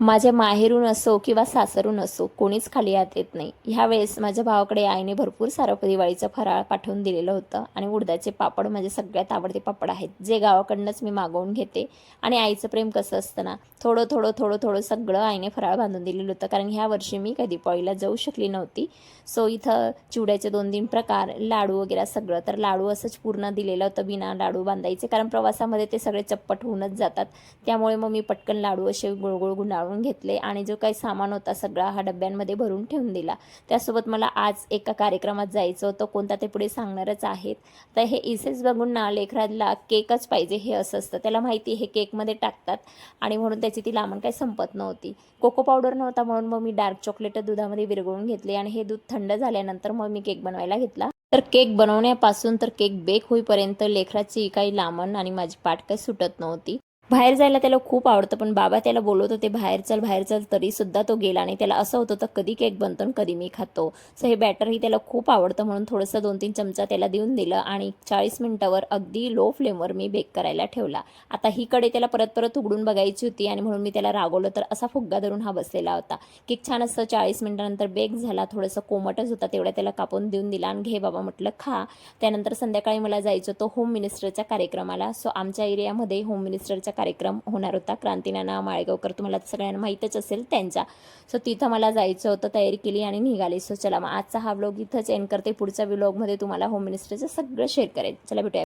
माझ्या माहेरून असो किंवा सासरून असो कोणीच खाली हात येत नाही. ह्यावेळेस माझ्या भावाकडे आईने भरपूर सारं दिवाळीचं फराळ पाठवून दिलेलं होतं आणि उडदाचे पापड माझे सगळ्यात आवडते पापड आहेत, जे गावाकडनंच मी मागवून घेते. आणि आईचं प्रेम कसं असतं ना, थोडं थोडं थोडं थोडं सगळं आईने फराळ बांधून दिलेलं होतं, कारण ह्या वर्षी मी कधी दिवाळीला जाऊ शकली नव्हती. सो इथं चिवड्याचे 2-3 प्रकार, लाडू वगैरे सगळं. तर लाडू असंच पूर्ण दिलेलं होतं, बिना लाडू बांधायचे, कारण प्रवासामध्ये ते सगळे चप्पट होऊनच जातात. त्यामुळे मग मी पटकन लाडू असे गोळ गुंडाळून घेतले आणि जो काही सामान होता सगळा हा डब्यांमध्ये भरून ठेवून दिला. त्यासोबत मला आज एका कार्यक्रमात जायचं होतं, कोणता ते पुढे सांगणारच आहेत. तर हे इसेच बघून ना लेकराला केकच पाहिजे हे असं असतं, त्याला माहिती हे केकमध्ये टाकतात आणि म्हणून त्याची ती लांबण काही संपत नव्हती. कोको पावडर नव्हता म्हणून मग मी डार्क चॉकलेट दुधामध्ये विरघळून घेतले आणि हे दूध थंड झाल्यानंतर मग मी केक बनवायला घेतला. तर केक बनवण्यापासून तर केक बेक होईपर्यंत लेकराची काही लांबण आणि माझी पाठ काही सुटत नव्हती. बाहेर जायला त्याला खूप आवडतं, पण बाबा त्याला बोलत होते बाहेर चल बाहेर चल, तरी सुद्धा तो गेला नाही. त्याला असं होत होतं कधी केक बनतो आणि कधी मी खातो. सो हे बॅटरही त्याला खूप आवडतं म्हणून थोडंसं 2-3 चमचा त्याला देऊन दिलं आणि 40 मिनिटावर अगदी लो फ्लेमवर मी बेक करायला ठेवला. आता ही कडे त्याला परत परत उघडून बघायची होती आणि म्हणून मी त्याला रागवलं, तर असा फुग्गा धरून हा बसलेला होता. केक छान असं 40 मिनिटानंतर बेक झाला, थोडंसं कोमटच होता, तेवढ्या त्याला कापून देऊन दिला आणि घे बाबा म्हटलं खा. त्यानंतर संध्याकाळी मला जायचं होतं होम मिनिस्टरच्या कार्यक्रमाला. सो आमच्या एरियामध्ये होम मिनिस्टरचा कार्यक्रम होणार होता. क्रांतीनाना माळेगावकर तुम्हाला सगळ्यांना माहीतच असेल त्यांच्या. सो तिथं मला जायचं होतं, तयारी केली आणि निघाली. सो चला मग आजचा हा व्लॉग इथंच एंड करते. पुढच्या व्लॉगमध्ये तुम्हाला होम मिनिस्टरचं सगळं शेअर करेन. चला भेटूया.